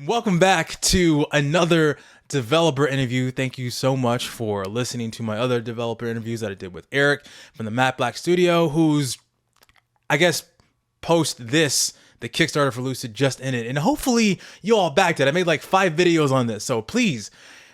Welcome back to another developer interview. Thank you so much for listening to my other developer interviews that I did with Eric from the Matte Black Studio, who's, I guess, post this, the Kickstarter for Lucid just in it. And hopefully you all backed it. I made like 5 videos on this. So please,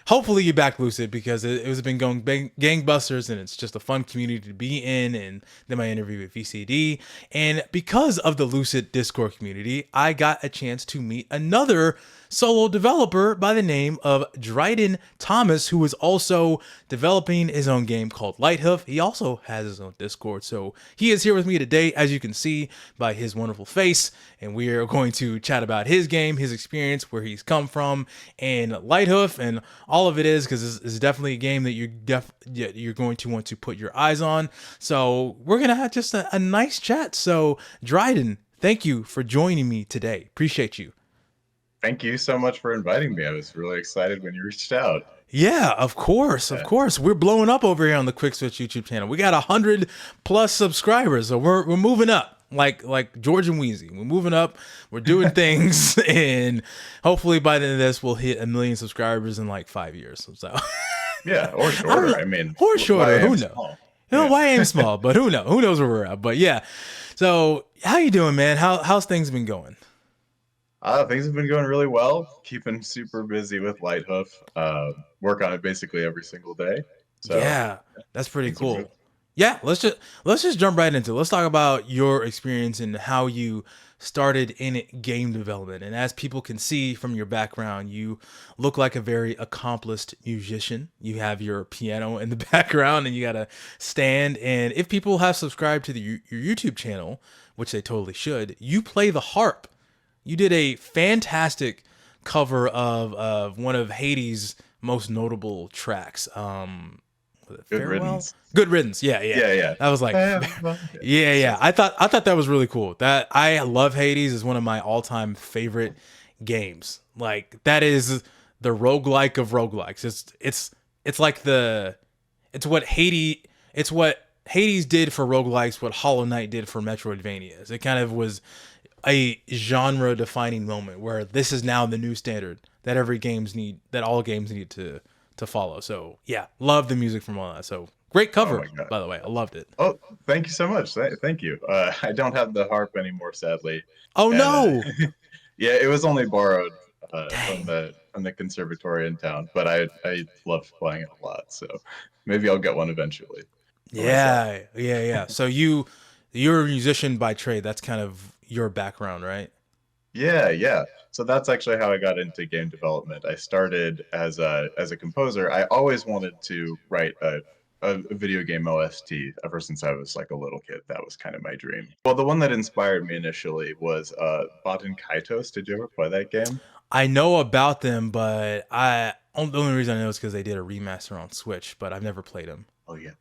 hopefully you backed Lucid because it has been going gangbusters and it's just a fun community to be in. And then my interview with VCD. And because of the Lucid Discord community, I got a chance to meet another solo developer by the name of Dryden Thomas, who is also developing his own game called Lighthoof. He also has his own Discord. So he is here with me today, as you can see by his wonderful face. And we are going to chat about his game, his experience, where he's come from, and Lighthoof, and all of it is because it's definitely a game that you're going to want to put your eyes on. So we're going to have just a nice chat. So Dryden, thank you for joining me today. Appreciate you. Thank you so much for inviting me. I was really excited when you reached out. Yeah, of course, of course. We're blowing up over here on the Quick Switch YouTube channel. We got 100+ subscribers, so we're moving up like George and Wheezy. We're moving up. We're doing things, and hopefully by the end of this, we'll hit 1 million subscribers in like 5 years. So Yeah, or shorter. I mean, or shorter. Who knows? Small. You know, Yeah. why I aim small, but who knows? Who knows where we're at? But yeah. So how you doing, man? How's things been going? Things have been going really well. Keeping super busy with Lighthoof. Work on it basically every single day. So Yeah, that's pretty things are good. cool. Yeah, let's just jump right into it. Let's talk about your experience and how you started in game development. And as people can see from your background, you look like a very accomplished musician. You have your piano in the background and you got a stand. And if people have subscribed to your YouTube channel, which they totally should, you play the harp. You did a fantastic cover of one of Hades' most notable tracks. Was it Good Farewell? riddance. Good Riddance. Yeah, yeah. Yeah, yeah. That was like, Well, yeah, yeah. I thought that was really cool. That I love Hades is one of my all-time favorite games. Like that is the roguelike of roguelikes. It's like it's what Hades did for roguelikes, what Hollow Knight did for Metroidvanias. It kind of was a genre defining moment where this is now the new standard that all games need to follow. So yeah, love the music from all that. So great oh cover, my God. by the way. I loved it. Oh, thank you so much. Thank you. I don't have the harp anymore, sadly, Oh and no. yeah, it was only borrowed from Dang. the conservatory in town, but I loved playing it a lot, so maybe I'll get one eventually for myself. Yeah, yeah, yeah. So you're a musician by trade. That's kind of your background, right? Yeah, yeah. So that's actually how I got into game development. I started as a composer. I always wanted to write a video game OST ever since I was like a little kid. That was kind of my dream. Well, the one that inspired me initially was Baten Kaitos. Did you ever play that game? I know about them, but the only reason I know is because they did a remaster on Switch, but I've never played them. Oh yeah.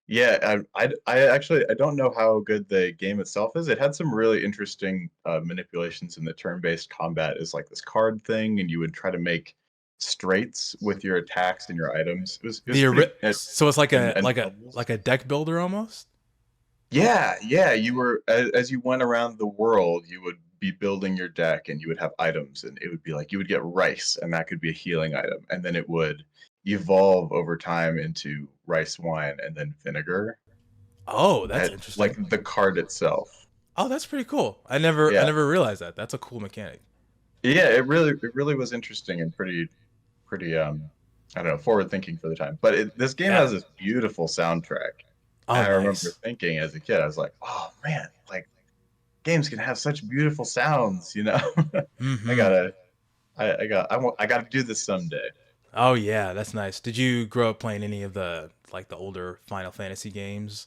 Yeah, I actually I don't know how good the game itself is. It had some really interesting manipulations in the turn-based combat is like this card thing, and you would try to make straights with your attacks and your items. It was pretty So it's like a and like a puzzles. like a deck builder almost. Yeah, yeah. You were as you went around the world, you would be building your deck, and you would have items, and it would be like you would get rice, and that could be a healing item, and then it would evolve over time into rice wine and then vinegar Oh, that's at like interesting. the card itself. Oh, that's pretty cool. I Yeah. never realized that. That's a cool mechanic. Yeah, it really was interesting and pretty I don't know, forward thinking for the time. But this game Yeah. has this beautiful soundtrack. Oh, And I remember nice. thinking as a kid, I was like, "Oh man, like games can have such beautiful sounds, you know?" I Mm-hmm. gotta I gotta do this someday. Oh yeah, that's nice. Did you grow up playing any of the older Final Fantasy games?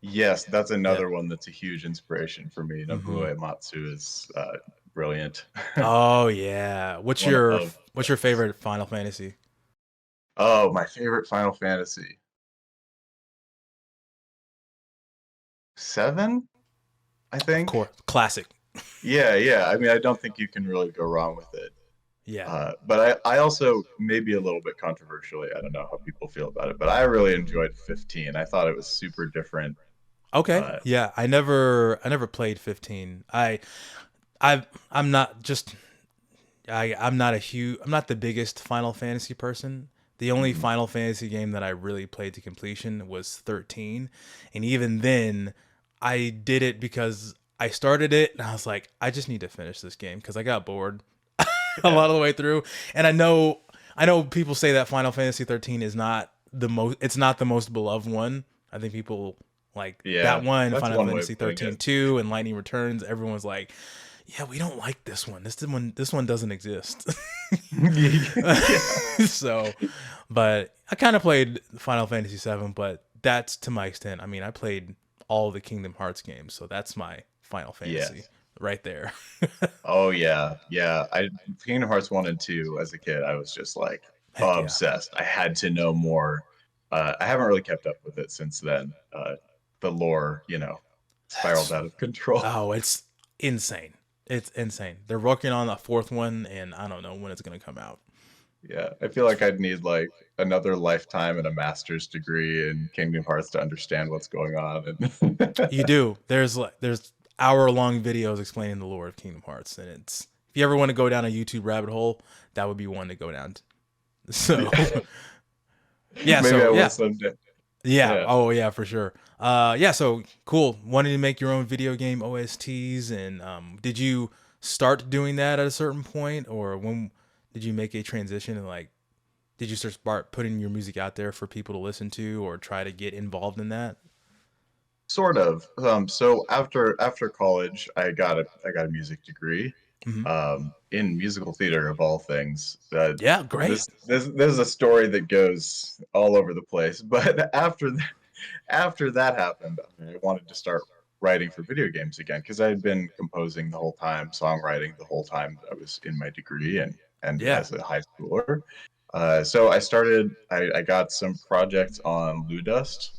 Yes, that's Yeah. another one that's a huge inspiration for me. Mm-hmm. Nobuo Uematsu is brilliant. Oh yeah. One of the What's your best. favorite Final Fantasy? Oh, my favorite Final Fantasy. 7, I Of think. course, classic. Yeah, yeah. I mean, I don't think you can really go wrong with it. Yeah. But I also, maybe a little bit controversially, I don't know how people feel about it, but I really enjoyed 15. I thought it was super different. Okay. Uh, Yeah. I never played 15. I'm not just I'm not the biggest Final Fantasy person. The only Mhm. Final Fantasy game that I really played to completion was 13, and even then, I did it because I started it and I was like, I just need to finish this game because I got bored a Yeah. lot of the way through. And I know people say that Final Fantasy 13 is not the most, it's not the most beloved one. I think people like that Yeah. one, That's Final one way of Fantasy putting 13 it. 2 and Lightning Returns. Everyone's like, yeah, we don't like this one. This one doesn't exist. Yeah. So, but I kind of played Final Fantasy 7, but that's to my extent. I mean, I played all the Kingdom Hearts games, so that's my Final Fantasy Yes. right there. Oh yeah, yeah. I Kingdom Hearts 1 and 2 as a kid, I was just like Heck yeah. obsessed. I had to know more. I haven't really kept up with it since then. The lore, spiraled That's out of control. Oh, it's insane. It's insane. They're working on a fourth one, and I don't know when it's gonna come out. Yeah, I feel like I'd need like another lifetime and a master's degree in Kingdom Hearts to understand what's going on. And You do. There's hour-long videos explaining the lore of Kingdom Hearts, and it's if you ever want to go down a YouTube rabbit hole, that would be one to go down. So yeah, yeah, maybe so I will yeah, someday. yeah, Yeah. oh yeah, for sure. Yeah, so cool. Wanting to make your own video game OSTs, and did you start doing that at a certain point, or when did you make a transition and like did you start putting your music out there for people to listen to or try to get involved in that? Sort of. So after college, I got a music degree, Hmm. in musical theater of all things. Yeah, great. This is a story that goes all over the place. But after that happened, I wanted to start writing for video games again because I had been composing the whole time, songwriting the whole time I was in my degree and Yeah. as a high schooler. So I got some projects on Ludust.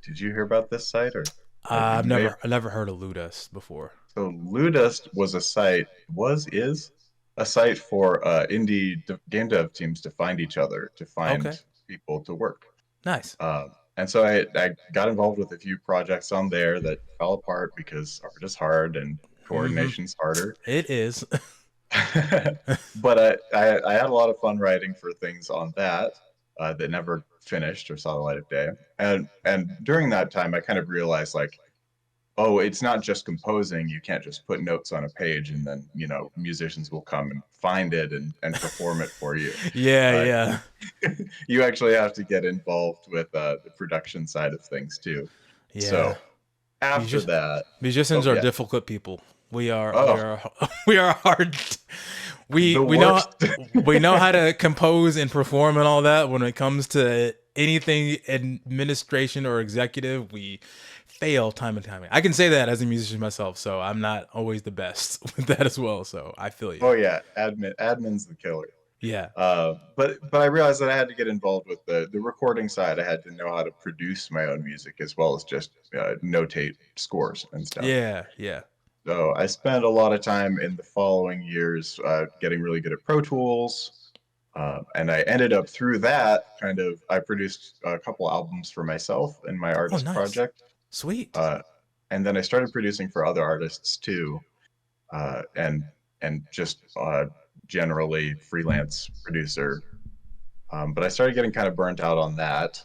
Did you hear about this site or you may? I've never heard of Ludus before. So Ludust was a site, is a site for game dev teams to find each other, to find Okay, people to work. nice. And so I got involved with a few projects on there that fell apart because art is hard and Hmm. coordination's harder. It is. But I had a lot of fun writing for things on that that never finished or saw the light of day. And during that time, I kind of realized like, oh, it's not just composing. You can't just put notes on a page and then, musicians will come and find it and perform it for you. Yeah, Uh, yeah, you actually have to get involved with the production side of things too. yeah. So after Music- that, Musicians oh are yeah, difficult people. We oh, are we are hard. the We know worst. we know how to compose and perform and all that. When it comes to anything administration or executive, we fail time and time again. I can say that as a musician myself, so I'm not always the best with that as well. So I feel you. Oh yeah, admin's the killer. Yeah, But I realized that I had to get involved with the recording side. I had to know how to produce my own music as well as just notate scores and stuff. yeah, yeah. So I spent a lot of time in the following years getting really good at Pro Tools. And I ended up through that I produced a couple albums for myself in my Oh, artist nice, project. sweet. Uh, and then I started producing for other artists too, and just generally freelance producer. But I started getting kind of burnt out on that.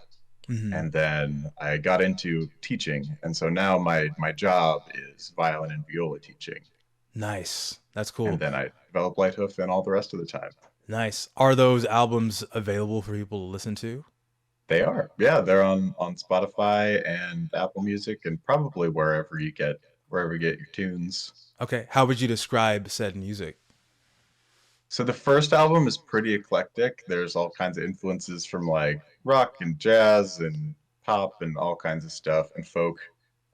Hmm. And then I got into teaching. And so now my job is violin and viola teaching. Nice. That's And cool. then I develop Lighthoof and all the rest of the time. Nice. Are those albums available for people to listen to? They are. Yeah, they're on Spotify and Apple Music and probably wherever you get your tunes. Okay. How would you describe said music? So the first album is pretty eclectic. There's all kinds of influences from like rock and jazz and pop and all kinds of stuff and folk.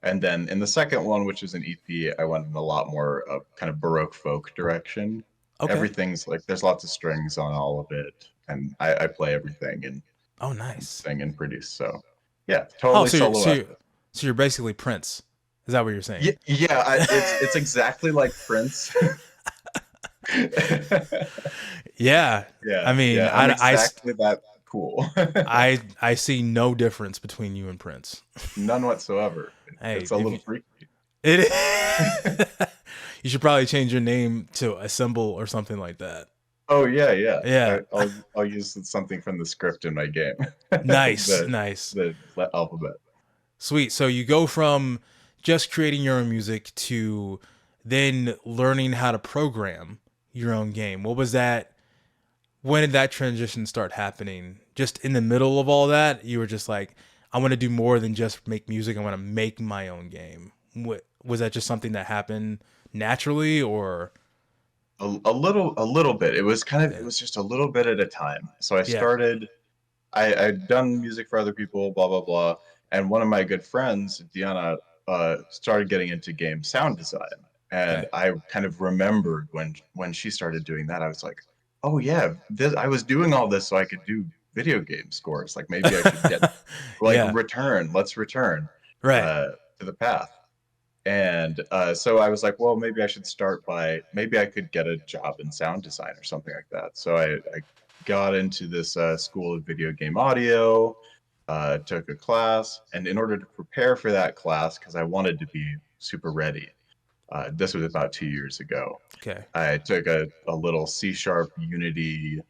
And then in the second one, which is an EP, I went in a lot more kind of Baroque folk direction. Okay. Everything's like there's lots of strings on all of it, and I play everything Oh, and nice. sing and produce. So yeah, Oh, totally solo effort. so you're basically Prince. Is that what you're saying? Yeah, yeah, it's exactly like Prince. Yeah. I Yeah, mean, yeah, I'm exactly that cool. I see no difference between you and Prince. None whatsoever. Hey, It's a if little you freaky. it you should probably change your name to a symbol or something like that. Oh yeah, yeah. Yeah. I'll use something from the script in my game. Nice, the nice. the alphabet. Sweet. So you go from just creating your own music to then learning how to program your own game. What was that? When did that transition start happening? Just in the middle of all that, you were just like, I want to do more than just make music. I want to make my own game. What was that? Just something that happened naturally, or A little bit. It yeah, was just a little bit at a time. So I yeah, started I'd done music for other people, blah blah blah, and one of my good friends, Diana, started getting into game sound design, and okay, I kind of remembered when she started doing that, I was like, oh yeah, this I was doing all this so I could do video game scores. Like maybe I should get like yeah, return. Let's return right, uh, to the path. And so I was like, well, maybe I should start by maybe I could get a job in sound design or something like that. So I got into this school of video game audio, took a class, and in order to prepare for that class, because I wanted to be super ready, this was about 2 years ago. okay, I took a little C sharp Unity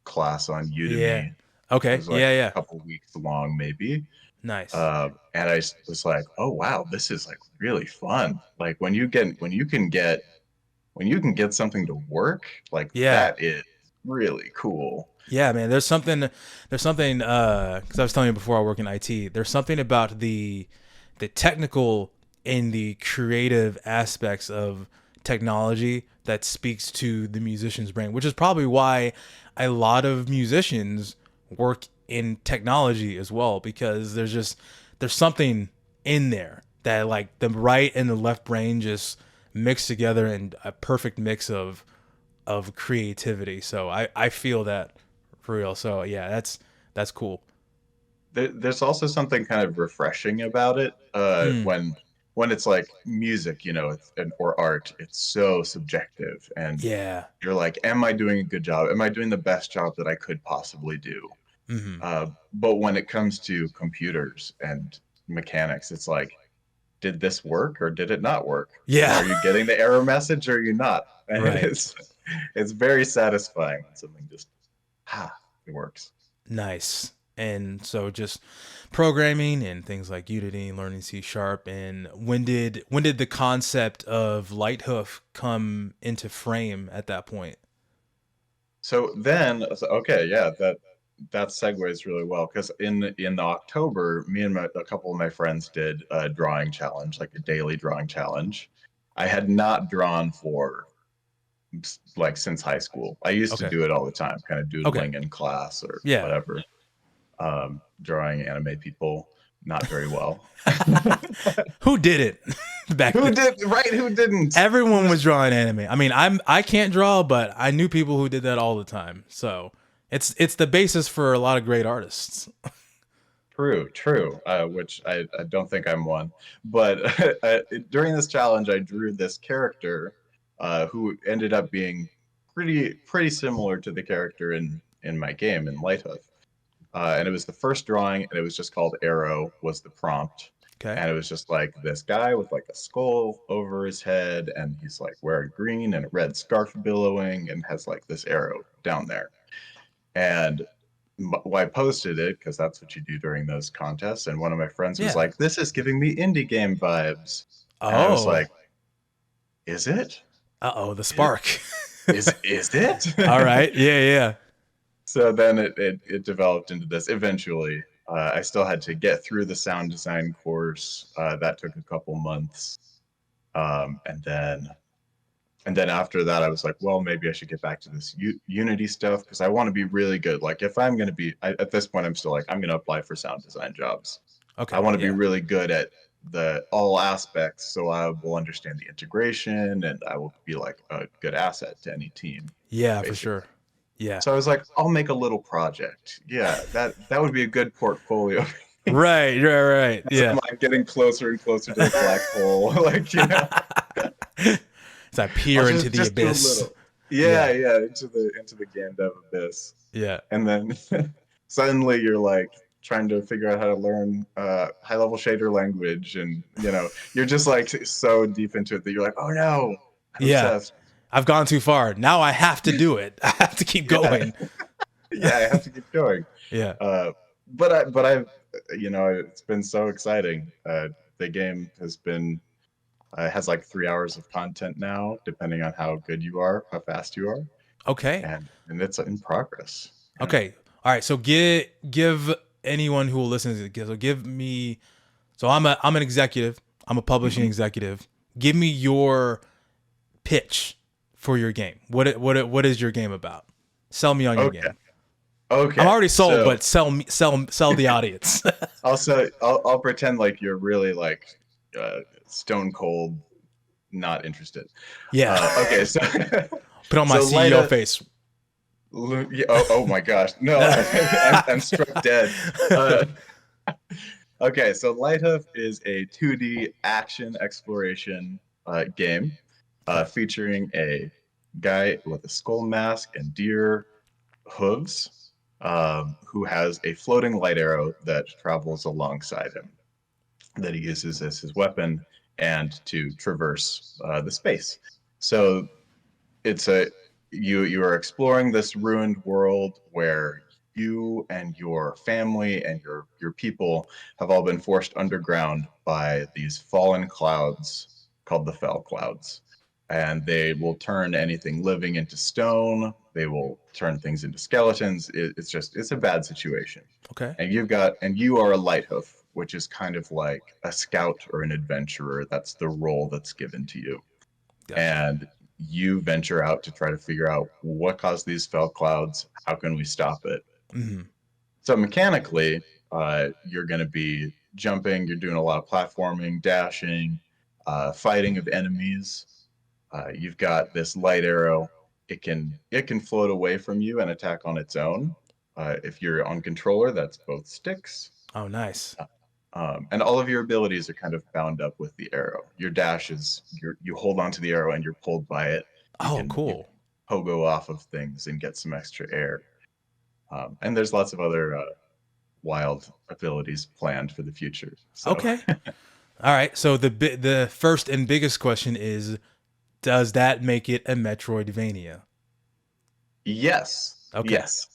class on yeah, Udemy. It okay, was like yeah, a yeah, couple weeks long, maybe. nice, And was like, oh wow, this is like really fun. Like when you can get something to work, like yeah. that is really cool. Yeah, man. There's something. Because I was telling you before, I work in IT. There's something about the technical and the creative aspects of technology that speaks to the musician's brain, which is probably why a lot of musicians work in technology as well, because there's something in there that like the right and the left brain just mix together in a perfect mix of creativity. So I feel that for real. So yeah, that's cool. There's also something kind of refreshing about it Mm, when it's like music, or art. It's so subjective, and yeah. you're like, am I doing a good job? Am I doing the best job that I could possibly do? Hmm. But when it comes to computers and mechanics, it's like, did this work or did it not work? And Yeah. are you getting the error message or are you not? And Right. it's very satisfying when something just it works. Nice. And so just programming and things like Unity, learning C sharp, and when did the concept of Lighthoof come into frame at that point? Okay, yeah, that segues really well because in October, me and a couple of my friends did a drawing challenge, like a daily drawing challenge. I had not drawn for like since high school. I used to Okay. do it all the time, kind of Okay. doodling in class or Yeah. whatever. Drawing anime people not very well. Who did it back Who then? did right? Who didn't? Everyone was drawing anime. I mean, I can't draw, but I knew people who did that all the time. So it's the basis for a lot of great artists. True, true. Which I don't think I'm one. But during this challenge, I drew this character who ended up being pretty similar to the character in my game in Lighthoof. And it was the first drawing, and it was just called Arrow was the prompt. Okay. And it was just like this guy with like a skull over his head, and he's like wearing green and a red scarf billowing, and has like this arrow down there. And I posted it because that's what you do during those contests. And one of my friends was Yeah. like, "This is giving me indie game vibes," and I was Oh. like, "Is it? Uh-oh, the Is spark. is it?" All right. Yeah, yeah. So then it developed into this. Eventually, I still had to get through the sound design course. That took a couple months, um, and then and then after that, I was like, well, maybe I should get back to this Unity stuff because I want to be really good. Like if I'm going to be at this point, I'm still like I'm going to apply for sound design jobs. I Okay. want to be Yeah. really good at the all aspects, so I will understand the integration and I will be like a good asset to any team, Yeah, for basically. sure. Yeah. So I was like, I'll make a little project. Yeah, that would be a good portfolio. Right, right, right. As Yeah. I'm like getting closer and closer to the black hole, like As I I'll peer into the just do a abyss. little. Yeah, Yeah. yeah, into the game dev abyss. Yeah. And then suddenly you're like trying to figure out how to learn high level shader language and you're just like so deep into it that you're like, oh no, I'm Yeah. obsessed. I've gone too far. Now I have to do it. I have to keep Yeah, going. yeah, I have to keep going. Yeah. Uh, but I've, it's been so exciting. The game has like 3 hours of content now, depending on how good you are, how fast you are, Okay. and it's in progress. Yeah. Okay. All right. So give anyone who will listen to this, so give me. So I'm an executive. I'm a publishing Hmm. executive. Give me your pitch for your game. What is your game about? Sell me on your Okay. game. I'm Okay. already sold, So but sell the audience. I'll pretend like you're really like stone cold, not interested. Yeah. Okay. So Put on my so CEO Lyta. face. Yeah, oh my gosh. No, I'm struck dead. Uh, okay, so Lighthoof is a 2D action exploration game Okay. featuring a guy with a skull mask and deer hooves who has a floating light arrow that travels alongside him that he uses as his weapon and to traverse the space. So it's a you are exploring this ruined world where you and your family and your people have all been forced underground by these fallen clouds called the fell clouds, and they will turn anything living into stone. They will turn things into skeletons. It's a bad situation. Okay. And you are a Lighthoof, which is kind of like a scout or an adventurer. That's the role that's given to you. Gotcha. And you venture out to try to figure out what caused these fell clouds. How can we stop it? Hmm. So mechanically, you're going to be jumping. You're doing a lot of platforming, dashing, fighting of enemies. You've got this light arrow. It can float away from you and attack on its own. If you're on controller, that's both sticks. Oh, nice. And all of your abilities are kind of bound up with the arrow. Your dash is you hold onto the arrow and you're pulled by it. Oh, You cool. can pogo off of things and get some extra air. And there's lots of other wild abilities planned for the future. So Okay. All right. So the first and biggest question is, does that make it a Metroidvania? yes, Okay. yes.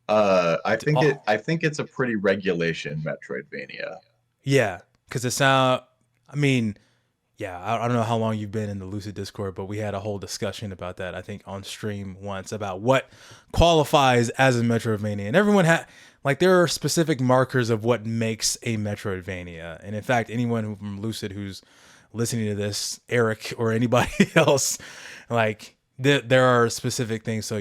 Oh, I think it's a pretty regulation Metroidvania. yeah. Because it sound. I mean, yeah. I don't know how long you've been in the Lucid Discord, but we had a whole discussion about that. I think on stream once about what qualifies as a Metroidvania, and everyone had like there are specific markers of what makes a Metroidvania. And in fact, anyone from Lucid who's listening to this, Eric or anybody else, like there are specific things. So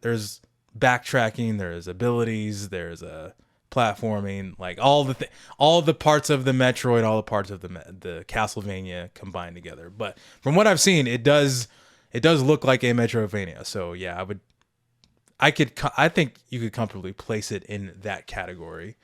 there's backtracking, there's abilities, there's a platforming, like all the parts of the Metroid, all the parts of the Castlevania combined together. But from what I've seen, it does look like a Metroidvania. So yeah, I think you could comfortably place it in that category.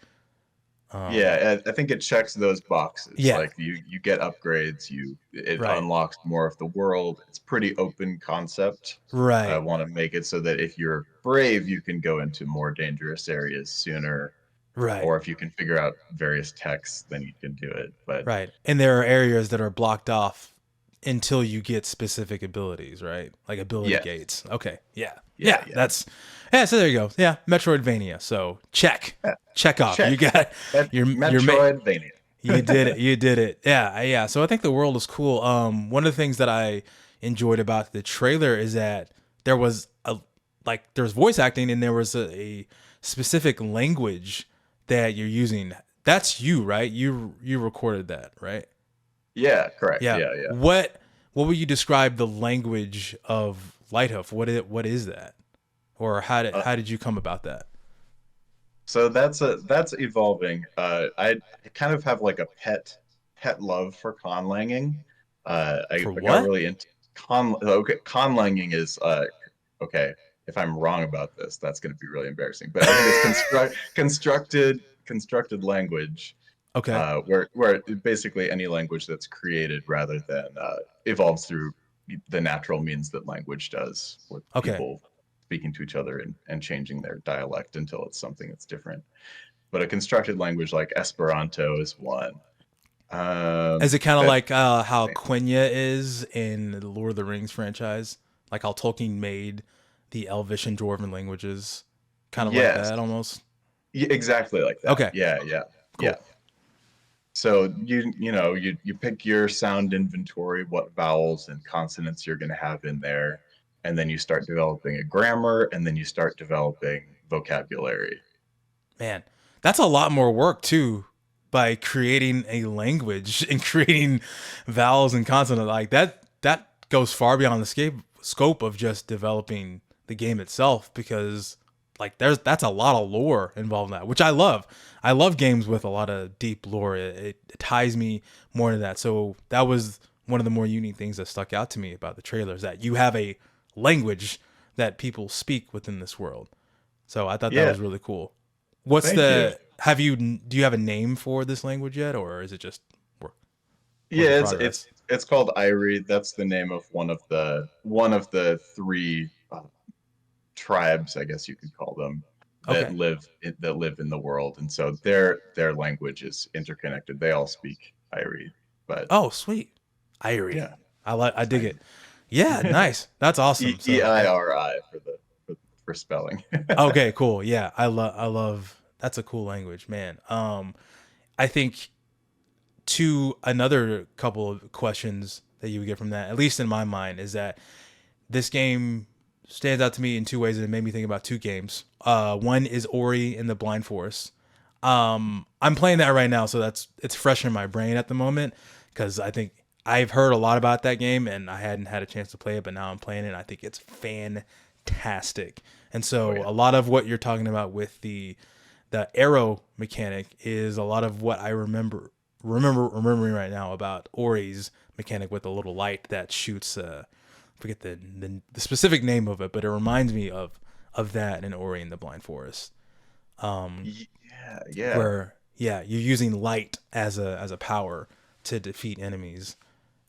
Yeah, I think it checks those boxes. Yeah, Like you get upgrades, it right, unlocks more of the world. It's pretty open concept. I right, want to make it so that if you're brave, you can go into more dangerous areas sooner, right. or if you can figure out various techs, then you can do it. But Right. And there are areas that are blocked off until you get specific abilities, right? Like ability yes, gates. Okay. Yeah. yeah, Yeah. yeah. Yeah. So there you go. Yeah. Metroidvania. So check. Yeah. Check off. You Check. got your Metroidvania. you did it. You did it. Yeah. Yeah. So I think the world is cool. One of the things that I enjoyed about the trailer is that there was there was voice acting and there was a specific language that you're using. That's you, right? You recorded that, right? Yeah, correct. Yeah. Yeah, yeah. What would you describe the language of Lighthoof? What is that? Or Uh, how did you come about that? so that's evolving. I kind of have like a pet love for conlanging. For I got what? really into conlanging is okay. If I'm wrong about this, that's going to be really embarrassing. But I think it's constructed language, Okay. where basically any language that's created rather than evolves through the natural means that language does, with Okay. people speaking to each other and changing their dialect until it's something that's different. But a constructed language like Esperanto is one. Is it kind of That like how Quenya is in the Lord of the Rings franchise? like how Tolkien made the Elvish and Dwarven languages, kind of like Yes, that almost. exactly like that. Okay, Yeah, yeah, yeah. cool. So you pick your sound inventory, what vowels and consonants you're going to have in there, and then you start developing a grammar, and then you start developing vocabulary. Man, that's a lot more work too. By creating a language and creating vowels and consonants like that, that goes far beyond the scope of just developing the game itself. Because like that's a lot of lore involved in that, which I love. I love games with a lot of deep lore. It ties me more to that. So that was one of the more unique things that stuck out to me about the trailers, that you have a language that people speak within this world. So I thought that Yeah, was really cool. What's thank you. the have you do you have a name for this language yet, or is it just work in Yeah, progress? it's called Irie. That's the name of one of the three tribes, I guess you could call them, Okay. that live in the world, and so their language is interconnected. They all speak Irie, but Oh, sweet. Irie. yeah, I dig it. Irie. Yeah, nice. That's awesome. So I Eiri for spelling. okay, cool. Yeah, I love that's a cool language, man. I think to another couple of questions that you would get from that, at least in my mind, is that this game stands out to me in two ways, and it made me think about two games. One is Ori and the Blind Forest. I'm playing that right now, so it's fresh in my brain at the moment because I think I've heard a lot about that game and I hadn't had a chance to play it, but now I'm playing it. And I think it's fantastic. And Oh so yeah, a lot of what you're talking about with the arrow mechanic is a lot of what I remembering right now about Ori's mechanic with the little light that shoots. Forget the specific name of it, but it reminds me of that in Ori and the Blind Forest, yeah, yeah. where yeah, you're using light as a power to defeat enemies,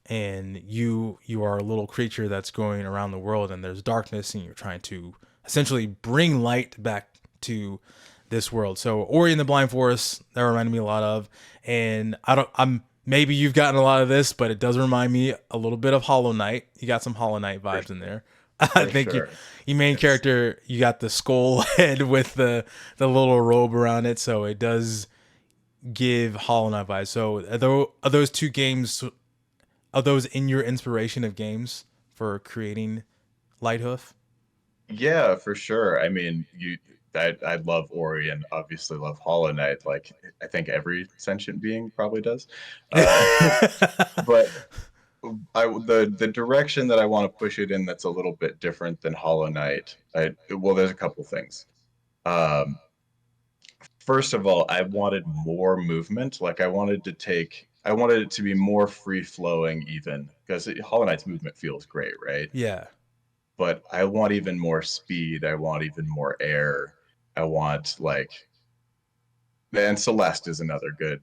and you are a little creature that's going around the world, and there's darkness, and you're trying to essentially bring light back to this world. So Ori and the Blind Forest, that reminded me a lot of, and I'm maybe you've gotten a lot of this, but it does remind me a little bit of Hollow Knight. You got some Hollow Knight For vibes in there. I for think sure. you main It's character, you got the skull head with the little robe around it, so it does give Hollow Knight vibes. So are those two games, are those in your inspiration of games for creating Lighthoof? Yeah, for sure. I mean, I love Ori and obviously love Hollow Knight. Like I think every sentient being probably does. Uh, but the direction that I want to push it in that's a little bit different than Hollow Knight. Well, there's a couple things. Um, First of all, I wanted more movement. Like I wanted it to be more free flowing, even because Hollow Knight's movement feels great, right? Yeah. But I want even more speed. I want even more air. I want like, and Celeste is another good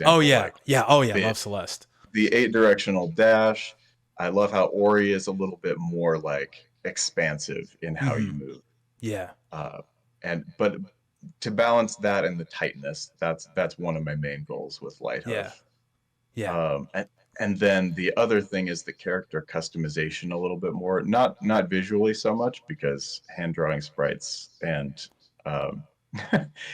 Oh example. yeah. Like Yeah. Oh yeah. the Love Celeste. the eight directional dash. I love how Ori is a little bit more like expansive in how you Mm-hmm. move. Yeah. Uh, and but to balance that and the tightness, that's one of my main goals with Yeah. Lighthoof. Yeah. Um, and, and then the other thing is the character customization a little bit more, not visually so much because hand drawing sprites um,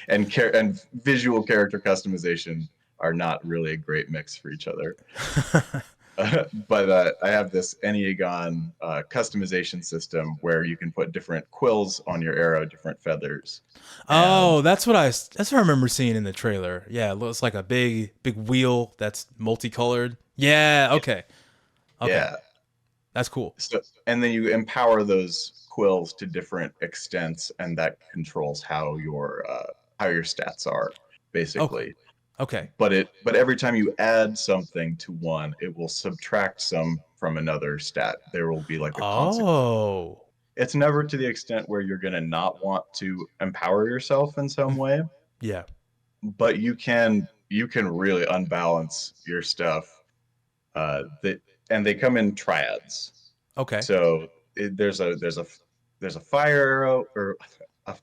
and visual character customization are not really a great mix for each other. But I have this Enneagon customization system where you can put different quills on your arrow, different feathers, and Oh, that's what I remember seeing in the trailer. Yeah, it looks like a big wheel that's multicolored. Yeah, yeah, okay. Okay. yeah. That's cool. So and then you empower those quills to different extents, and that controls how your stats are Okay. basically. Okay. But every time you add something to one, it will subtract some from another stat. There will be like a consequence. Oh. It's never to the extent where you're going to not want to empower yourself in some Mm, way, yeah. but you can really unbalance your stuff. That and they come in triads. Okay. So there's a fire arrow or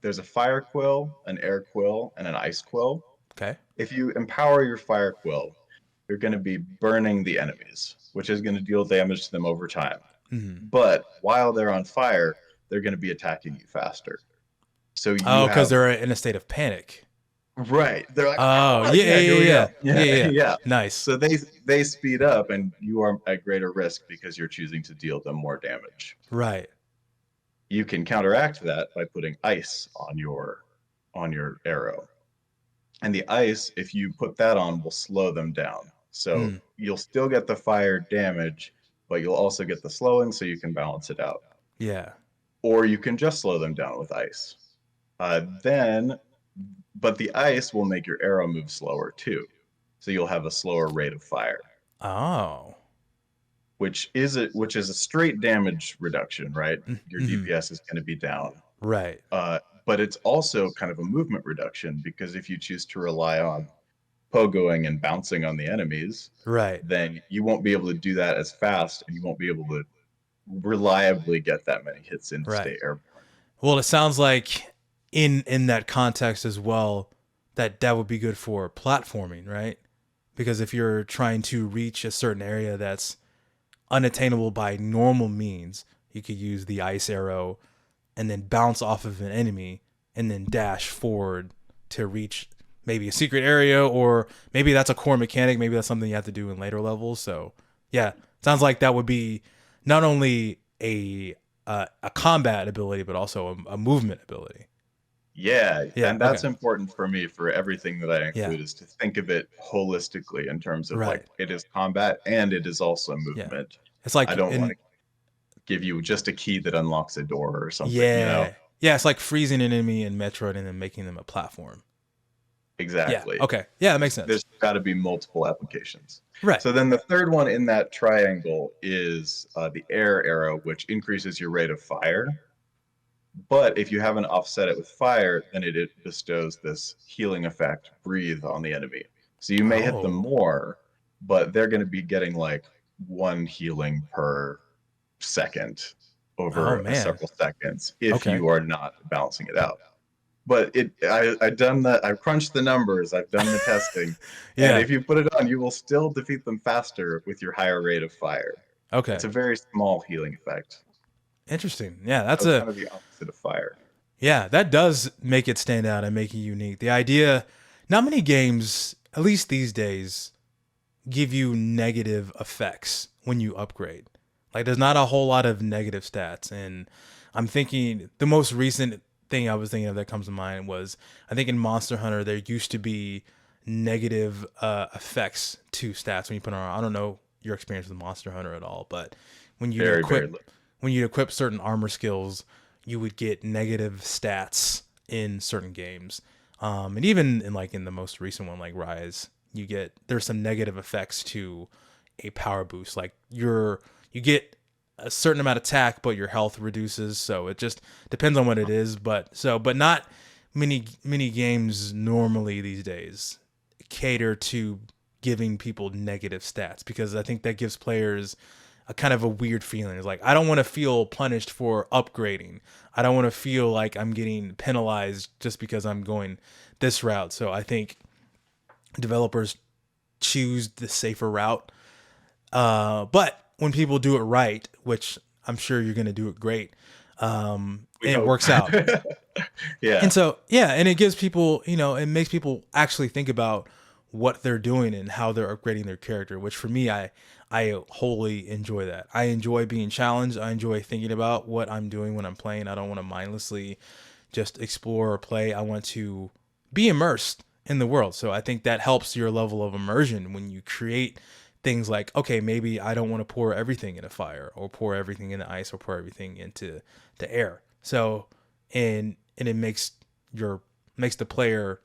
there's a fire quill, an air quill, and an ice quill. Okay. If you empower your fire quill, you're going to be burning the enemies, which is going to deal damage to them over time. Mhm. but while they're on fire, they're going to be attacking you faster. So you Oh, because have they're in a state of panic. right. They're like, Oh, ah, yeah, yeah, yeah, here yeah, we yeah, go. yeah, Yeah, yeah. yeah. Nice. So they speed up, and you are at greater risk because you're choosing to deal them more damage. Right. You can counteract that by putting ice on your arrow. And the ice, if you put that on, will slow them down. So Mm. you'll still get the fire damage, but you'll also get the slowing so you can balance it out. Yeah. Or you can just slow them down with ice. Then, but the ice will make your arrow move slower too. So you'll have a slower rate of fire, Oh. which is a straight damage reduction, right? Your Mm-hmm. DPS is going to be down. Right. But it's also kind of a movement reduction because if you choose to rely on pogoing and bouncing on the enemies, Right. then you won't be able to do that as fast and you won't be able to reliably get that many hits in to Right. stay airborne. Well, it sounds like in that context as well, that would be good for platforming, right? Because if you're trying to reach a certain area that's unattainable by normal means, you could use the ice arrow and then bounce off of an enemy and then dash forward to reach maybe a secret area, or maybe that's a core mechanic. Maybe that's something you have to do in later levels. So yeah, sounds like that would be not only a combat ability, but also a movement ability. Yeah, Yeah. and Okay. that's important for me for everything that I Yeah. include is to think of it holistically in terms of like Right. it is combat and it is also Yeah. movement. It's I like don't want in to give you just a key that unlocks a door or something, you know? yeah. Yeah, it's like freezing an enemy in Metroid and then making them a platform. Yeah. Exactly. Okay. Yeah, that makes sense. There's got to be multiple applications. Right. So then the third one in that triangle is the air arrow, which increases your rate of fire. But if you haven't offset it with fire, then it bestows this healing effect, breathe on the enemy. So you may hit them Oh. more, but they're going to be getting like one healing per second Oh over man. several seconds if Okay. you are not balancing it out. But I've done that. I've crunched the numbers. I've done the testing, and Yeah. if you put it on, you will still defeat them faster with your higher rate of fire. It's Okay. a very small healing effect. Interesting. Yeah, So that's it's a kind of the opposite of fire. yeah, that does make it stand out and make it unique. The idea, not many games, at least these days, give you negative effects when you upgrade. Like there's not a whole lot of negative stats, and I'm thinking the most recent thing I was thinking of that comes to mind was I think in Monster Hunter there used to be negative effects to stats when you put on. I don't know your experience with Monster Hunter at all, but when you'd Very, very equip little. when you equip certain armor skills, you would get negative stats in certain games. And even in like in the most recent one, like Rise, there's some negative effects to a power boost. Like you get a certain amount of attack, but your health reduces. So it just depends on what it is. But not many games normally these days cater to giving people negative stats, because I think that gives players a kind of a weird feeling. It's like I don't want to feel punished for upgrading. I don't want to feel like I'm getting penalized just because I'm going this route. So I think developers choose the safer route. But when people do it right, which I'm sure you're going to do it great, We and it hope. works out. Yeah. And so, yeah, and it gives people, it makes people actually think about what they're doing and how they're upgrading their character, which for me, I wholly enjoy that. I enjoy being challenged. I enjoy thinking about what I'm doing when I'm playing. I don't want to mindlessly just explore or play. I want to be immersed in the world. So I think that helps your level of immersion when you create things like, okay, maybe I don't want to pour everything in a fire or pour everything in the ice or pour everything into the air. So, and it makes the player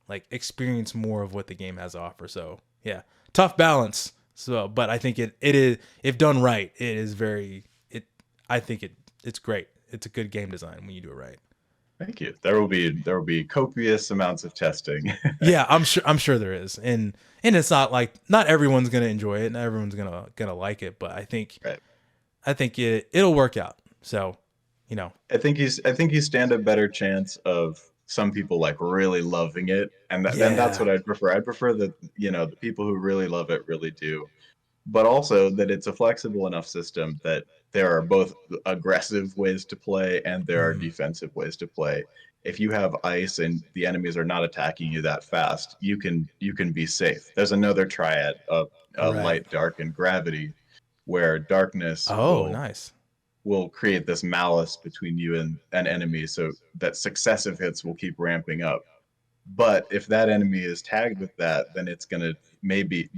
like experience more of what the game has to offer. So yeah, tough balance. So, but I think it is, if done right, it is very it. I think it's great. It's a good game design when you do it right. Thank you. There will be copious amounts of testing. Yeah, I'm sure there is, and it's not like not everyone's gonna enjoy it, not everyone's gonna like it, but Right. I think it'll work out. So, you know, I think you stand a better chance of some people like really loving it, and then that's yeah, what I'd prefer. I'd prefer that, you know, the people who really love it really do. but also that it's a flexible enough system that there are both aggressive ways to play and there are Mm, defensive ways to play. If you have ice and the enemies are not attacking you that fast, you can be safe. There's another triad of right. light, dark, and gravity, where darkness Oh, nice. will create this malice between you and an enemy, so that successive hits will keep ramping up. But if that enemy is tagged with that, then it's gonna maybe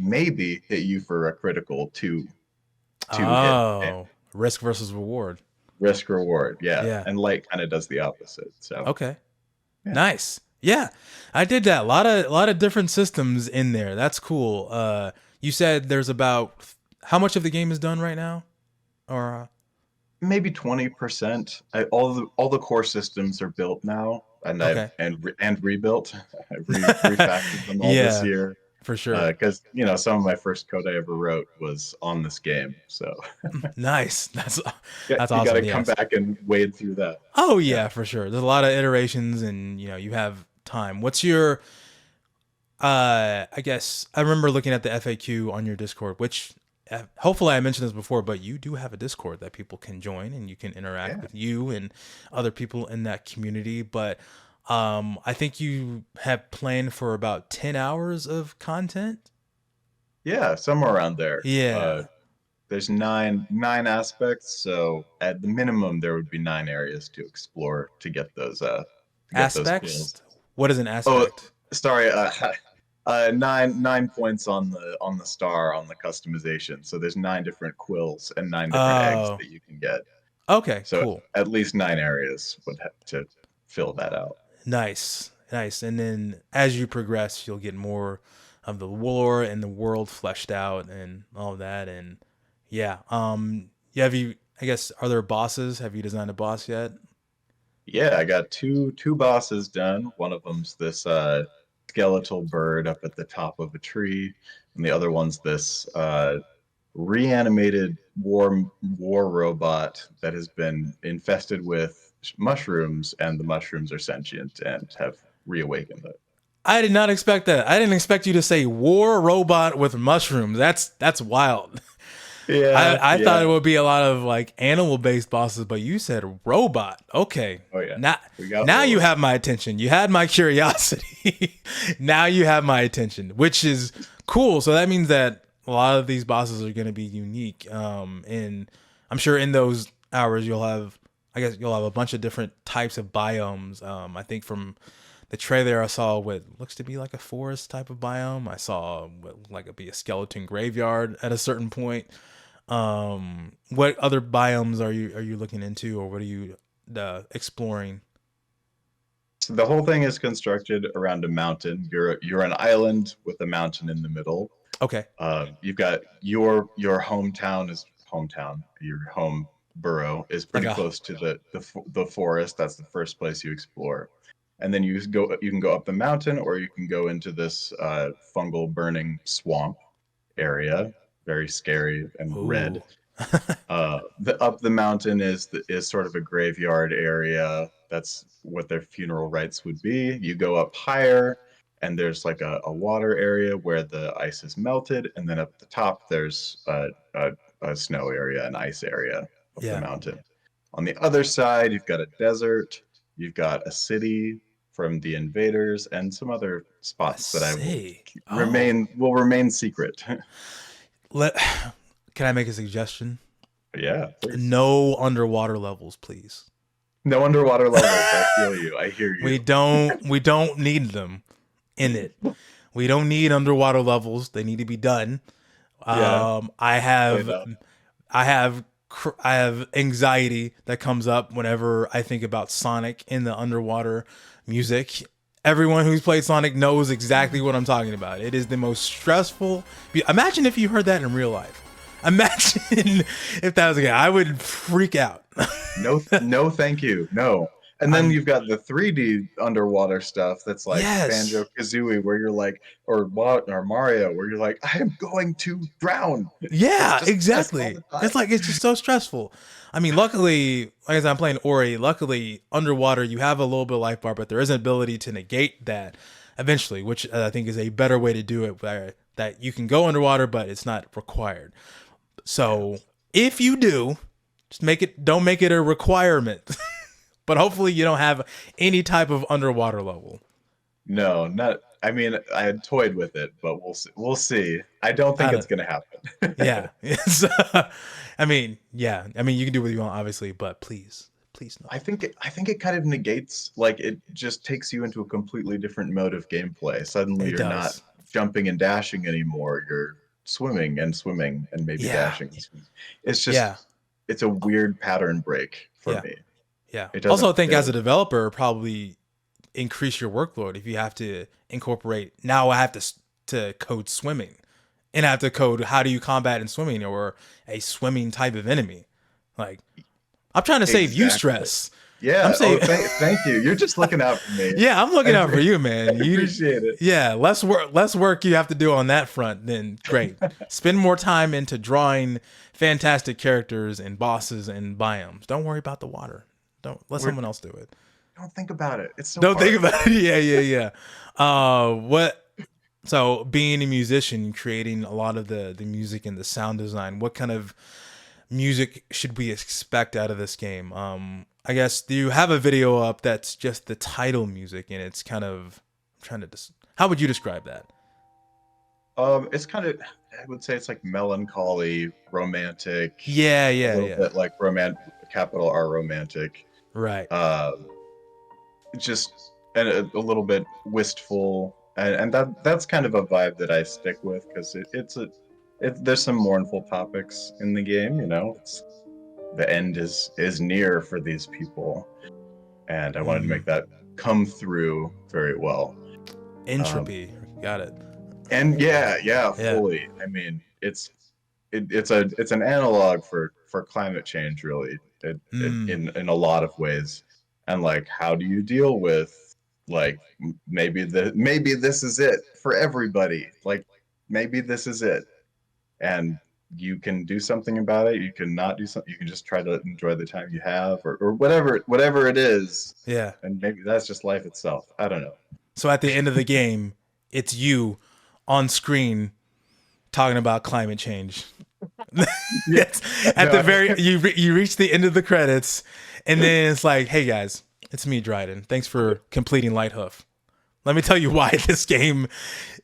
hit you for a critical two hit Oh, risk versus reward. risk reward. Yeah, Yeah. and light kind of does the opposite. So Okay. yeah, Nice. Yeah. I did that. A lot of different systems in there. That's cool. You said there's about how much of the game is done right now? Or maybe 20%. All the core systems are built now, and I've okay. and rebuilt. I refactored them all this Yeah, year for sure. because some of my first code I ever wrote was on this game. So Nice. That's yeah, that's you got awesome. to come Yes. back and wade through that. Oh Yeah. yeah, for sure. There's a lot of iterations and you have time. What's your I guess I remember looking at the FAQ on your Discord, which hopefully I mentioned this before, but you do have a Discord that people can join and you can interact Yeah. with you and other people in that community. But I think you have planned for about 10 hours of content. Yeah, somewhere around there. Yeah. There's nine aspects, so at the minimum there would be 9 areas to explore to get those Aspects. quills. What is an Oh, aspect? sorry, nine points on the star on the customization. So there's 9 different quills and 9 different eggs Oh, that you can get. okay, So cool. at least 9 areas would have to fill that out. Nice, nice. And then as you progress, you'll get more of the lore and the world fleshed out and all of that. And yeah, yeah. Have you? I guess are there bosses? Have you designed a boss yet? Yeah, I got two bosses done. One of them's this skeletal bird up at the top of a tree, and the other one's this reanimated war robot that has been infested with mushrooms, and the mushrooms are sentient and have reawakened it. I did not expect that. I didn't expect you to say war robot with mushrooms. That's wild. Yeah, I thought it yeah. would be a lot of like animal based bosses, but you said robot. Okay. Oh yeah. Now We got now you war. have my attention. You had my curiosity. Now you have my attention, which is cool. So that means that a lot of these bosses are going to be unique. And I'm sure in those hours you'll have a bunch of different types of biomes. I think from the trailer I saw what looks to be like a forest type of biome. I saw what like it be a skeleton graveyard at a certain point. What other biomes are you looking into, or what are you exploring? So the whole thing is constructed around a mountain. You're an island with a mountain in the middle. Okay. You've got your hometown. Your home borough is Like pretty a close to the forest. That's the first place you explore, and then you can go up the mountain, or you can go into this fungal burning swamp area, very scary and ooh. red. The up the mountain is sort of a graveyard area. That's what their funeral rites would be. You go up higher, and there's like a water area where the ice is melted, and then up at the top there's a snow area, an ice area of the Yeah. mountain. On the other side, you've got a desert, you've got a city from the invaders, and some other I spots that I see. Oh, will remain secret. let. Can I make a suggestion? Yeah, please. No underwater levels, please. No underwater levels. I feel you. I hear We you. don't. We don't need them in it. We don't need underwater levels. They need to be done. Yeah, I play have that. I have anxiety that comes up whenever I think about Sonic in the underwater music. Everyone who's played Sonic knows exactly what I'm talking about. It is the most stressful. Imagine if you heard that in real life. Imagine if that was a game. I would freak out. No, no, thank you. No. And then I'm you've got the 3D underwater stuff that's like yes. Banjo Kazooie, where you're like, or Mario, where you're like, I am going to drown. It's Yeah, just stress all exactly. the time. It's just so stressful. I mean, luckily, like I said, I'm playing Ori. Luckily, underwater you have a little bit of life bar, but there is an ability to negate that eventually, which I think is a better way to do it. Where that you can go underwater, but it's not required. So if you do, just don't make it a requirement. But hopefully you don't have any type of underwater level. No, not. I mean, I had toyed with it, but we'll see. We'll see. I don't I think it's don't. gonna happen. Yeah. It's, I mean, yeah. I mean, you can do what you want, obviously, but please, please no. I think it kind of negates, like, it just takes you into a completely different mode of gameplay. Suddenly It you're not does. jumping and dashing anymore. You're swimming and maybe Yeah. dashing and swimming. It's Yeah. just it's a weird pattern break for Yeah. me. Yeah. It Also, doesn't I think as a feel. developer, probably increase your workload if you have to incorporate. Now I have to code swimming, and I have to code how do you combat in swimming or a swimming type of enemy. Like I'm trying to save you Exactly. stress. I'm Yeah. Oh, saying, thank you. You're just looking out for me. yeah, I'm I, looking out for you, man. I You, appreciate it. yeah, less work you have to do on that front. Then great. Spend more time into drawing fantastic characters and bosses and biomes. Don't worry about the water. Don't let We're someone else do it. Don't think about it. It's so Don't think hard. about it. Yeah, yeah, yeah. What? So, being a musician, creating a lot of the music and the sound design, what kind of music should we expect out of this game? I guess, do you have a video up that's just the title music and it's kind of I'm trying to how would you describe that? It's kind of, I would say it's like melancholy, romantic, Yeah, a yeah, little yeah. bit like capital R romantic. Right. Um, just and a little bit wistful, and that's kind of a vibe that I stick with because there's some mournful topics in the game. It's the end is near for these people, and I wanted to make Mm. that come through very well. Um, Entropy. Got it. and yeah, Yeah. fully. I mean, it's an analog for climate change, really, Mm. in a lot of ways. And like, how do you deal with, like, maybe this is it for everybody. Like, maybe this is it, and you can do something about it. You can not do something. You can just try to enjoy the time you have, or whatever it is. Yeah. And maybe that's just life itself. I don't know. So at the end of the game, it's you on screen talking about climate change. Yeah. It's at the No. very you reach the end of the credits, and then it's like, hey guys, it's me, Dryden. Thanks for completing Lighthoof. Let me tell you why this game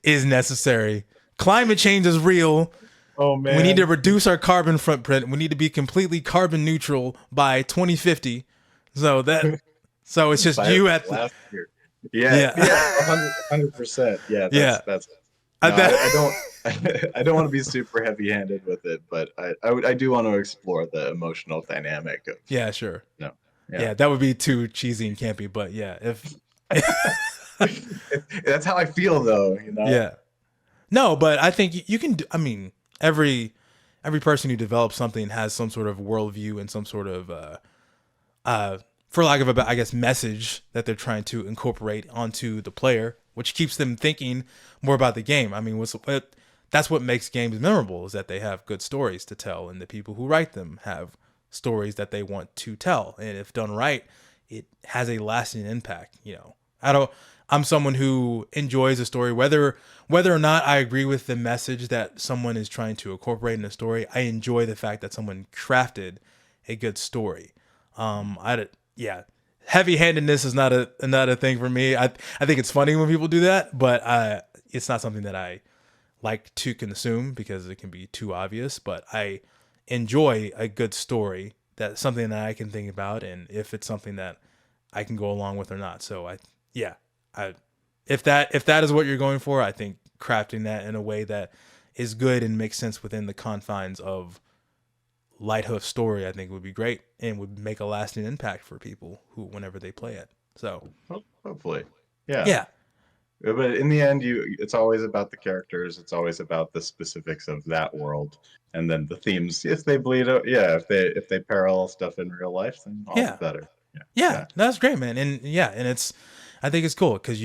is necessary. Climate change is real. Oh We need to man. reduce our carbon footprint. We need to be completely carbon neutral by 2050. So it's just By you at the last year. Yeah, yeah yeah, 100%. Yeah, yeah. that's I no, bet. I don't I don't want to be super heavy-handed with it, but I do want to explore the emotional dynamic of, Yeah, sure. no, yeah. Yeah, that would be too cheesy and campy. But yeah, if That's how I feel though. yeah. No, but I think you can do. I mean, every person who develops something has some sort of worldview and some sort of, for lack of a, I guess, message that they're trying to incorporate onto the player, which keeps them thinking more about the game. I mean, that's what makes games memorable is that they have good stories to tell, and the people who write them have stories that they want to tell, and if done right, it has a lasting impact. I don't. I'm someone who enjoys a story, whether or not I agree with the message that someone is trying to incorporate in a story. I enjoy the fact that someone crafted a good story. Yeah, heavy-handedness is not a thing for me. I think it's funny when people do that, but it's not something that I like to consume because it can be too obvious. But I enjoy a good story that's something that I can think about, and if it's something that I can go along with or not. So yeah, I, if that is what you're going for, I think crafting that in a way that is good and makes sense within the confines of Lighthoof story, I think would be great and would make a lasting impact for people who whenever they play it. So Hopefully. Yeah. yeah, But in the end, it's always about the characters. It's always about the specifics of that world, and then the themes. If they bleed out, yeah. If they parallel stuff in real life, then all the yeah, better. Yeah, yeah, yeah, that's great, man. And yeah, and I think it's cool because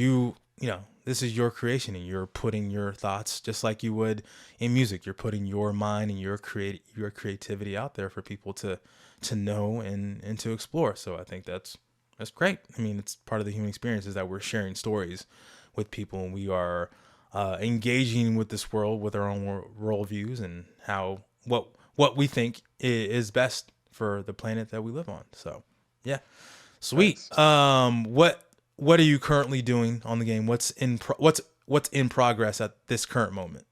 this is your creation and you're putting your thoughts just like you would in music. You're putting your mind and your creativity out there for people to know and to explore. So I think that's great. I mean, it's part of the human experience is that we're sharing stories with people and we are engaging with this world with our own worldviews and how what we think is best for the planet that we live on. So yeah, sweet. Nice. What are you currently doing on the game? What's in progress at this current moment?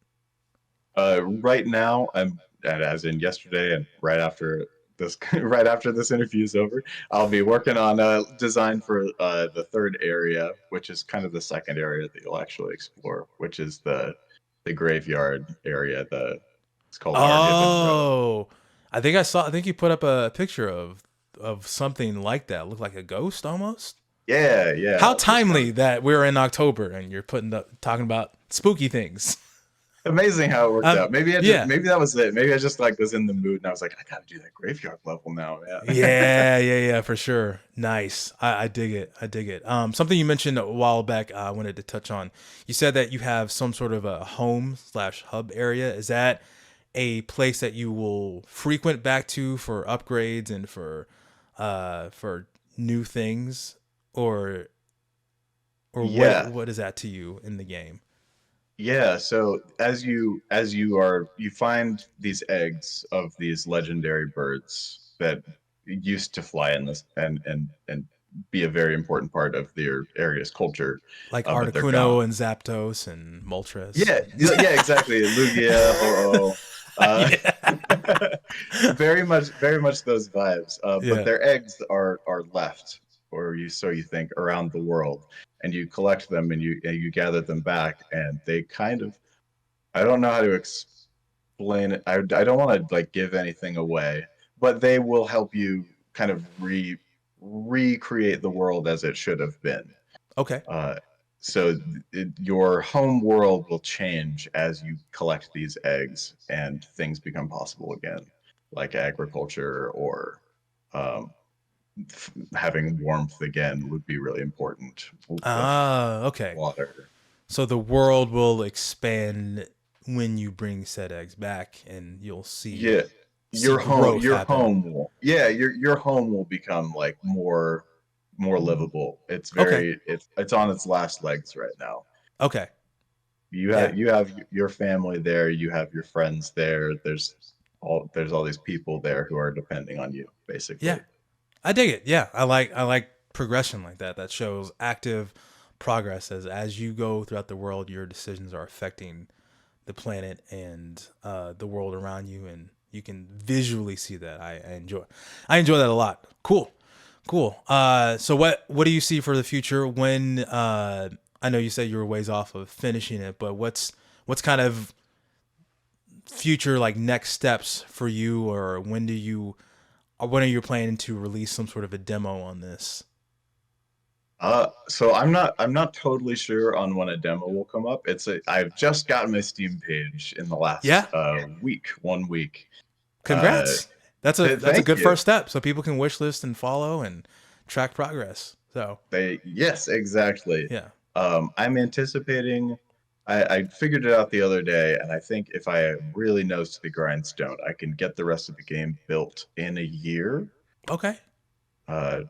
Right now, and as in yesterday, and right after this, right after this interview is over, I'll be working on a design for the third area, which is kind of the second area that you'll actually explore, which is the graveyard area. It's called Our Given Row. Oh, I think I saw. I think you put up a picture of something like that. Looked like a ghost almost. Yeah, How yeah, just kind timely that we're in October and you're talking about spooky things. of amazing how it worked out. Yeah. Maybe that was it. Maybe I just like was in the mood and I was like, I gotta do that graveyard level now, man. Yeah, for sure. Nice. I dig it. I dig it. Something you mentioned a while back, I wanted to touch on. You said that you have some sort of a home/hub area. Is that a place that you will frequent back to for upgrades and for new things, or Yeah, what is that to you in the game? yeah. So you find these eggs of these legendary birds that used to fly in this and be a very important part of their area's culture, Like but they're gone. Articuno and Zapdos and Moltres. Yeah, yeah, exactly. Lugia, Ho-Oh. Uh, Yeah. very much those vibes. But Yeah. their eggs are left, or so you think, around the world, and you collect them and you gather them back, and they kind of I don't know how to explain it. I don't want to like give anything away, but they will help you kind of recreate the world as it should have been. Okay. Uh, so your home world will change as you collect these eggs and things become possible again, like agriculture or um, having warmth again would be really important with Okay. water. So the world will expand when you bring said eggs back, and you'll Yeah, see growth your happen. home will yeah your home will become like more livable. Okay. It's on its last legs right now. Okay. Yeah. You have your family there, you have your friends there. There's all these people there who are depending on you, Yeah. basically. I dig it. Yeah. I like progression like that. That shows active progress as you go throughout the world, your decisions are affecting the planet and the world around you, and you can visually see that. I enjoy that a lot. Cool. Cool. So what do you see for the future when I know you said you were ways off of finishing it, but what's kind of future like next steps for you, or when are you planning to release some sort of a demo on this? So I'm not totally sure on when a demo will come up. I've just gotten my Steam page in the last Yeah. week, 1 week. Uh, Congrats. That's a Thank good you. first step so people can wish list and follow and track progress. So, Yes, exactly. yeah. I'm anticipating. I figured it out the other day, and I think if I am really nose to the grindstone, I can get the rest of the game built in a year. Okay.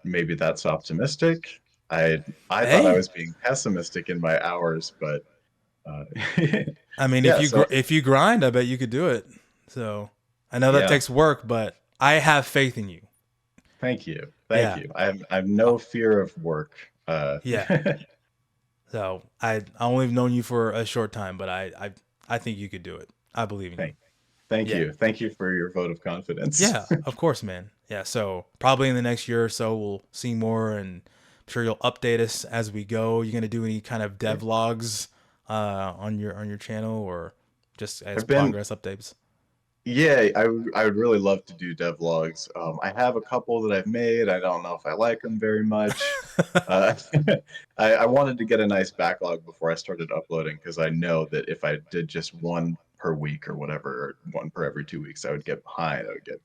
Maybe that's optimistic. I thought I Hey, was being pessimistic in my hours, but uh, I mean, yeah. So if you grind, I bet you could do it. So I know that yeah, takes work, but I have faith in you. thank Yeah, you. I have no fear of work. yeah. So I only have known you for a short time, but I think you could do it. I believe in you. thank thank Yeah, you, thank you for your vote of confidence. yeah. Of course, man. Yeah. So probably in the next year or so, we'll see more, and I'm sure you'll update us as we go. You gonna do any kind of Yeah. devlogs on your channel, or just as I've been progress updates? Yeah, I would really love to do devlogs. I have a couple that I've made. I don't know if I like them very much. Uh, I wanted to get a nice backlog before I started uploading because I know that if I did just one per week or whatever, or one per every 2 weeks, I would get behind. I would get,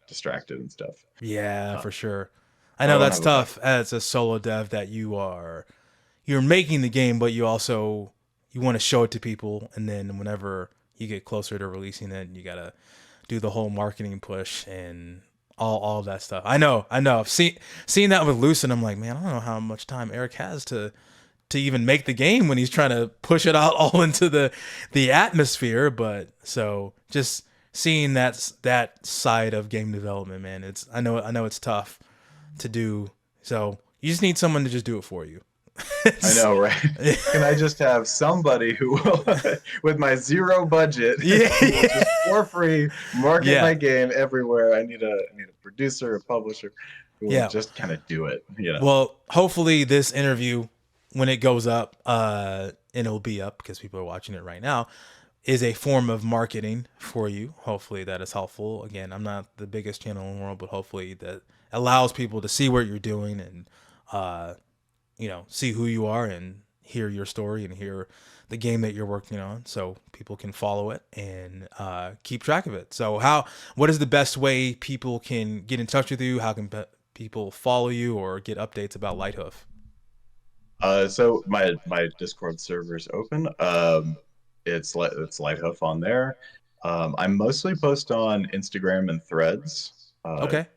distracted and stuff. Yeah, Uh, for sure. I so I know want to that's have a back. tough as a solo dev that you're making the game, but you want to show it to people, and then whenever you get closer to releasing it, you gotta do the whole marketing push and all of that stuff. I know. I've seen that with Lucid. I'm like, man, I don't know how much time Eric has to to even make the game when he's trying to push it out all into the atmosphere. But so just seeing that side of game development, man, I know it's tough to do. So you just need someone to just do it for you. I know, right? Can I just have somebody who will, with my zero budget, who will just for free market my game everywhere? I need a producer, a publisher who will just kind of do it. Well, hopefully this interview, when it goes up, and it'll be up because people are watching it right now, is a form of marketing for you. Hopefully that is helpful. Again, I'm not the biggest channel in the world, but hopefully that allows people to see what you're doing and see who you are and hear your story and hear the game that you're working on, so people can follow it and keep track of it. So what is the best way people can get in touch with you? How can people follow you or get updates about Lighthoof? So my Discord server is open. It's Lighthoof on there. I mostly post on Instagram and Threads. Okay.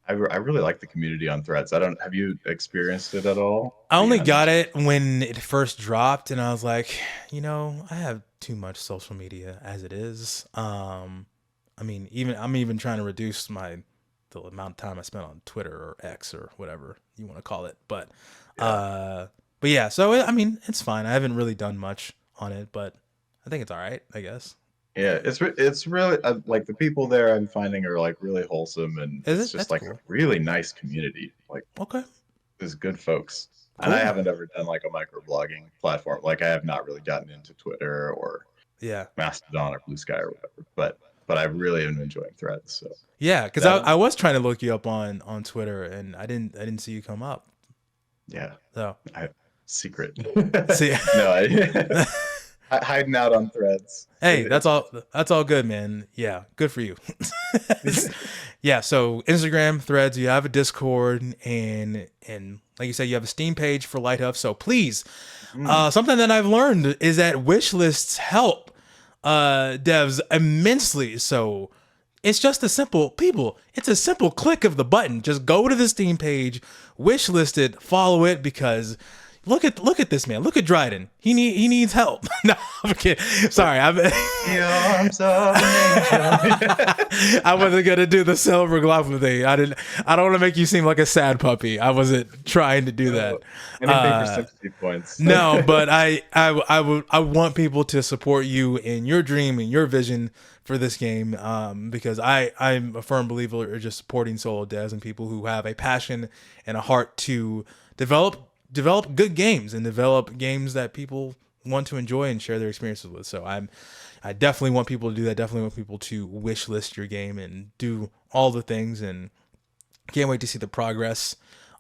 I really like the community on Threads. Have you experienced it at all? I only got it when it first dropped, and I was like, I have too much social media as it is. I'm even trying to reduce the amount of time I spend on Twitter or X or whatever you want to call it. But yeah, so it's fine. I haven't really done much on it, but I think it's all right, I guess. Yeah, it's really like the people there I'm finding are like really wholesome, and it's just That's like cool. a really nice community. Like, okay, there's good folks. Cool. And I haven't ever done like a microblogging platform. Like I have not really gotten into Twitter or Mastodon or Blue Sky or whatever. But I really am enjoying Threads. So yeah, because I was trying to look you up on Twitter and I didn't see you come up. Yeah. So secret. See, no, hiding out on Threads. Hey, that's all good, man. Yeah, good for you. Yeah, so Instagram, Threads, you have a Discord, and like you said, you have a Steam page for Lighthoof. So please, something that I've learned is that wish lists help devs immensely. So it's just it's a simple click of the button. Just go to the Steam page, wish list it, follow it, because look at this man. Look at Dryden. He needs help. No, I'm kidding. Sorry, I wasn't gonna do the silver glove thing. I don't want to make you seem like a sad puppy. I wasn't trying to do that. Anything for 60 points. No, but I want people to support you in your dream and your vision for this game, because I'm a firm believer in just supporting solo devs and people who have a passion and a heart to develop good games and develop games that people want to enjoy and share their experiences with. So I definitely want people to do that. Definitely want people to wish list your game and do all the things, and can't wait to see the progress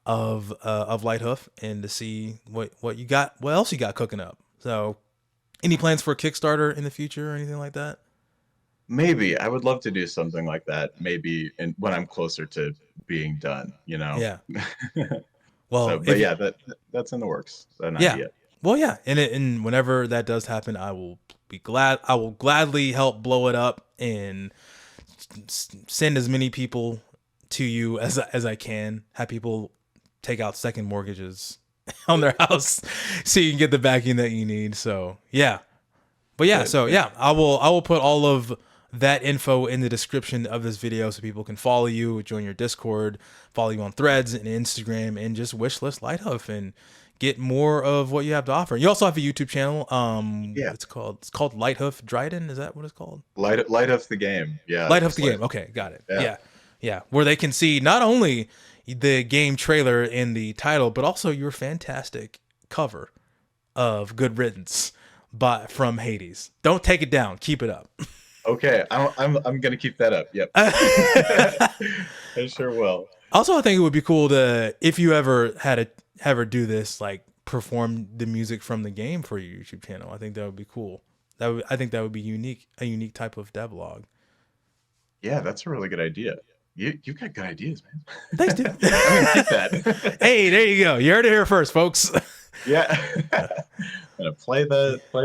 of Lighthoof and to see what else you got cooking up. So any plans for a Kickstarter in the future or anything like that? Maybe. I would love to do something like that. Maybe when I'm closer to being done, Yeah. Well, that's in the works. Idea. Well, yeah, and whenever that does happen, I will gladly help blow it up and send as many people to you as I can. Have people take out second mortgages on their house so you can get the backing that you need. So yeah, but yeah, so yeah, I will put all of that info in the description of this video so people can follow you, join your Discord, follow you on Threads and Instagram, and just wishlist Lighthoof and get more of what you have to offer. You also have a YouTube channel. It's called Lighthoof Dryden. Is that what it's called? Lighthoof the game. Yeah. Lighthoof the game. Okay, got it. Yeah. Where they can see not only the game trailer and the title, but also your fantastic cover of Good Riddance from Hades. Don't take it down. Keep it up. Okay, I'm gonna keep that up. Yep. I sure will. Also, I think it would be cool to, if you ever do this, like perform the music from the game for your YouTube channel. I think that would be cool. I think that would be a unique type of devlog. Yeah, that's a really good idea. You've got good ideas, man. Thanks, dude. I'm gonna keep that. Hey, there you go. You heard it here first, folks. Yeah. I'm gonna play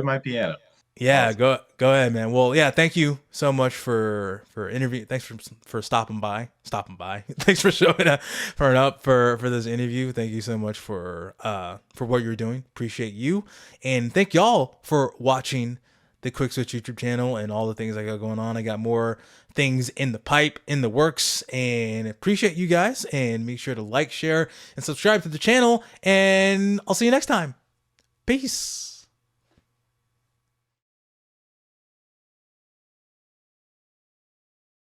my piano. Yeah, Awesome. go ahead, man. Well, yeah, thank you so much for interview. Thanks for stopping by. Stopping by. Thanks for showing up for this interview. Thank you so much for what you're doing. Appreciate you. And thank y'all for watching the Quick Switch YouTube channel and all the things I got going on. I got more things in the pipe, in the works, and appreciate you guys. And make sure to like, share, and subscribe to the channel. And I'll see you next time. Peace.